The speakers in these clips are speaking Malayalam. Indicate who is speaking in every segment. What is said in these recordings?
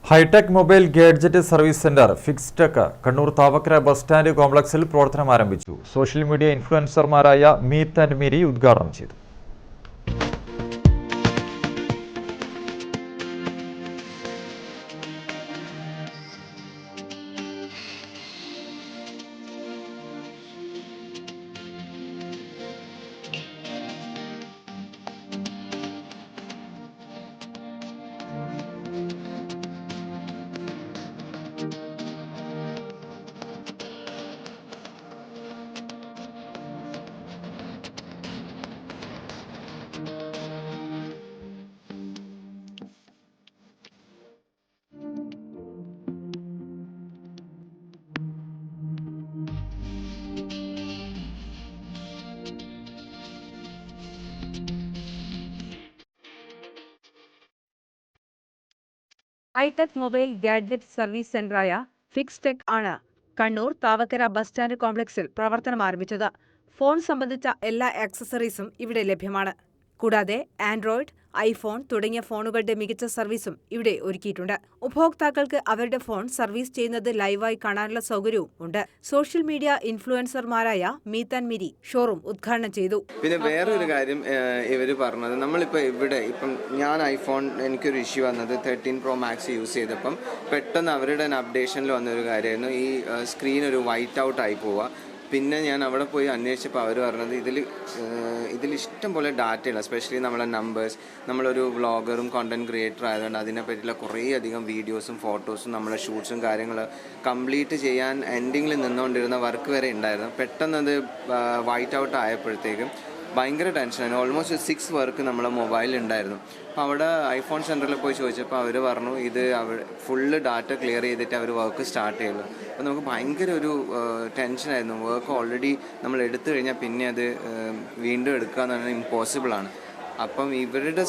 Speaker 1: Hi tech mobile gadget service centre Fixtech Kannur Thavakkara bus stand കോംപ്ലക്സിൽ പ്രവർത്തനം ആരംഭിച്ചു. സോഷ്യൽ മീഡിയ ഇൻഫ്ലുവൻസർമാരായ മീത്ത് ആൻഡ് മിരി ഉദ്ഘാടനം ചെയ്തു.
Speaker 2: ഹൈടെക് മൊബൈൽ ഗാഡ്ജറ്റ് സർവീസ് സെന്ററായ ഫിക്സ്റ്റെക് ആണ് കണ്ണൂർ താവക്കര ബസ് സ്റ്റാൻഡ് കോംപ്ലക്സിൽ പ്രവർത്തനം ആരംഭിച്ചത്. ഫോൺ സംബന്ധിച്ച എല്ലാ ആക്സസറീസും ഇവിടെ ലഭ്യമാണ്. കൂടാതെ ആൻഡ്രോയിഡ്, ഐഫോൺ തുടങ്ങിയ ഫോണുകളുടെ മികച്ച സർവീസും ഇവിടെ ഒരുക്കിയിട്ടുണ്ട്. ഉപഭോക്താക്കൾക്ക് അവരുടെ ഫോൺ സർവീസ് ചെയ്യുന്നത് ലൈവായി കാണാനുള്ള സൗകര്യവും ഉണ്ട്. സോഷ്യൽ മീഡിയ ഇൻഫ്ലുവൻസർമാരായ മീത്ത് ആൻഡ് മിരി ഷോറൂം ഉദ്ഘാടനം ചെയ്തു.
Speaker 3: പിന്നെ വേറൊരു കാര്യം ഇവര് പറഞ്ഞത്, ഇപ്പം ഞാൻ ഐഫോൺ എനിക്കൊരു ഇഷ്യൂ വന്നത് 13 Pro Max യൂസ് ചെയ്തപ്പം പെട്ടെന്ന് അവരുടെ അപ്ഡേഷനിൽ വന്നൊരു കാര്യമായിരുന്നു ഈ സ്ക്രീൻ ഒരു വൈറ്റ് ഔട്ട് ആയി പോവുക. പിന്നെ ഞാൻ അവിടെ പോയി അന്വേഷിച്ചപ്പോൾ അവർ പറഞ്ഞത് ഇതിൽ ഇഷ്ടം പോലെ ഡാറ്റയുള്ള, എസ്പെഷ്യലി നമ്മളെ നമ്പേഴ്സ്, നമ്മളൊരു വ്ളോഗറും കോണ്ടന്റ് ക്രിയേറ്റർ ആയതുകൊണ്ട് അതിനെ പറ്റിയുള്ള കുറേയധികം വീഡിയോസും ഫോട്ടോസും നമ്മളെ ഷൂട്ട്സും കാര്യങ്ങൾ കംപ്ലീറ്റ് ചെയ്യാൻ എൻഡിങ്ങിൽ നിന്നുകൊണ്ടിരുന്ന വർക്ക് വരെ ഉണ്ടായിരുന്നു. പെട്ടെന്നത് വൈറ്റ് ഔട്ട് ആയപ്പോഴത്തേക്കും ഭയങ്കര ടെൻഷനായിരുന്നു. ഓൾമോസ്റ്റ് 6 വർക്ക് നമ്മളെ മൊബൈലിൽ ഉണ്ടായിരുന്നു. അപ്പോൾ അവിടെ ഐഫോൺ സെൻറ്ററിൽ പോയി ചോദിച്ചപ്പോൾ അവർ പറഞ്ഞു ഇത് ഫുള്ള് ഡാറ്റ ക്ലിയർ ചെയ്തിട്ട് അവർ വർക്ക് സ്റ്റാർട്ട് ചെയ്യുള്ളൂ. അപ്പോൾ നമുക്ക് ഭയങ്കര ഒരു ടെൻഷനായിരുന്നു. വർക്ക് ഓൾറെഡി നമ്മൾ എടുത്തു കഴിഞ്ഞാൽ പിന്നെ അത് വീണ്ടും എടുക്കുക എന്ന് പറഞ്ഞാൽ ഇമ്പോസിബിളാണ്. അപ്പം ഇവരുടെ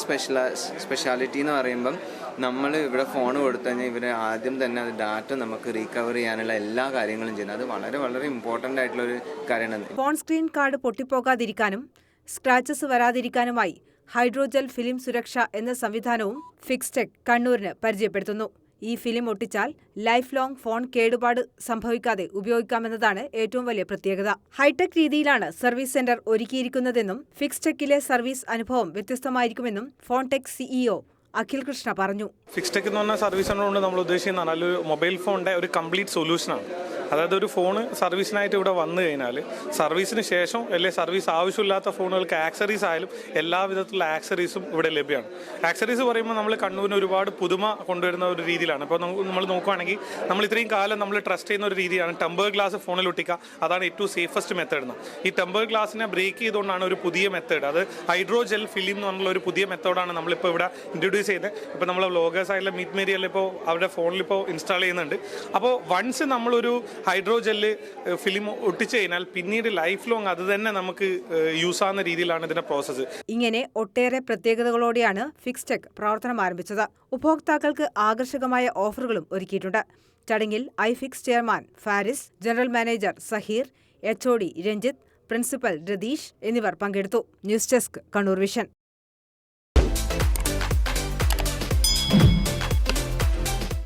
Speaker 3: സ്പെഷ്യാലിറ്റി എന്ന് പറയുമ്പം നമ്മൾ ഇവിടെ ഫോൺ കൊടുത്തു കഴിഞ്ഞാൽ ഇവർ ആദ്യം തന്നെ അത് ഡാറ്റ നമുക്ക് റീകവർ ചെയ്യാനുള്ള എല്ലാ കാര്യങ്ങളും ചെയ്യുന്നത്. അത് വളരെ വളരെ ഇമ്പോർട്ടൻ്റ് ആയിട്ടുള്ളൊരു കാര്യമാണ്.
Speaker 2: ഫോൺ സ്ക്രീൻ കാർഡ് പൊട്ടിപ്പോകാതിരിക്കാനും സ്ക്രാച്ചസ് വരാതിരിക്കാനുമായി ഹൈഡ്രോജെൽ ഫിലിം സുരക്ഷ എന്ന സംവിധാനവും ഫിക്സ്റ്റെക് കണ്ണൂരിന് പരിചയപ്പെടുത്തുന്നു. ഈ ഫിലിം ഒട്ടിച്ചാൽ ലൈഫ് ലോങ് ഫോൺ കേടുപാട് സംഭവിക്കാതെ ഉപയോഗിക്കാമെന്നതാണ് ഏറ്റവും വലിയ പ്രത്യേകത. ഹൈടെക് രീതിയിലാണ് സർവീസ് സെന്റർ ഒരുക്കിയിരിക്കുന്നതെന്നും ഫിക്സ്റ്റെക്കിലെ സർവീസ് അനുഭവം വ്യത്യസ്തമായിരിക്കുമെന്നും ഫോൺടെക് സിഇഒ അഖിൽ കൃഷ്ണ പറഞ്ഞു.
Speaker 4: ഫിക്സ്റ്റെക് എന്ന് പറഞ്ഞ സർവീസ് സെന്റർ കൊണ്ട് നമ്മൾ ഉദ്ദേശിക്കുന്ന ഒരു മൊബൈൽ ഫോണിന്റെ ഒരു കംപ്ലീറ്റ് സൊല്യൂഷനാണ്. അതായത് ഒരു ഫോണ് സർവീസിനായിട്ട് ഇവിടെ വന്നു കഴിഞ്ഞാൽ സർവീസിന് ശേഷം സർവീസ് ആവശ്യമില്ലാത്ത ഫോണുകൾക്ക് ആക്സറീസ് ആയാലും എല്ലാ വിധത്തിലുള്ള ആക്സറീസും ഇവിടെ ലഭ്യമാണ്. ആക്സറീസ് പറയുമ്പോൾ നമ്മൾ കണ്ണൂരിന് ഒരുപാട് പുതുമ കൊണ്ടുവരുന്ന ഒരു രീതിയിലാണ്. ഇപ്പോൾ നമ്മൾ നോക്കുകയാണെങ്കിൽ നമ്മൾ ഇത്രയും കാലം നമ്മൾ ട്രസ്റ്റ് ചെയ്യുന്ന ഒരു രീതിയാണ് ടെമ്പർ ഗ്ലാസ് ഫോണിൽ ഒട്ടിക്കുക. അതാണ് ഏറ്റവും സേഫസ്റ്റ് മെത്തേഡ്. ഈ ടെമ്പർ ഗ്ലാസിനെ ബ്രേക്ക് ചെയ്തുകൊണ്ടാണ് ഒരു പുതിയ മെത്തേഡ്, അത് ഹൈഡ്രോജെൽ ഫിലിം എന്ന് പറഞ്ഞുള്ള ഒരു പുതിയ മെത്തേഡാണ് നമ്മളിപ്പോൾ ഇവിടെ ഇൻട്രൊഡ്യൂസ് ചെയ്തത്. ഇപ്പോൾ നമ്മൾ വ്ളോഗേഴ്സ് ആയിട്ടുള്ള മീറ്റ് മേരിയെല്ലാം ഇപ്പോൾ അവരുടെ ഫോണിൽ ഇപ്പോൾ ഇൻസ്റ്റാൾ ചെയ്യുന്നുണ്ട്. അപ്പോൾ വൺസ് നമ്മളൊരു ഹൈഡ്രോജെല്ല് ഫിലിം ഒട്ടിച്ചു കഴിഞ്ഞാൽ പിന്നീട് ലൈഫ് ലോങ് അത് തന്നെ നമുക്ക് യൂസ് ആവുന്ന രീതിയിലാണ് ഇതിന്റെ പ്രോസസ്സ്.
Speaker 2: ഇങ്ങനെ ഒട്ടേറെ പ്രത്യേകതകളോടെയാണ് ഫിക്സ്റ്റെക് പ്രവർത്തനം ആരംഭിച്ചത്. ഉപഭോക്താക്കൾക്ക് ആകർഷകമായ ഓഫറുകളും ഒരുക്കിയിട്ടുണ്ട്. ചടങ്ങിൽ iFix chairman Faris, general manager Saheer, HOD Ranjith, principal Ratheesh എന്നിവർ പങ്കെടുത്തു. News desk Kannur vision.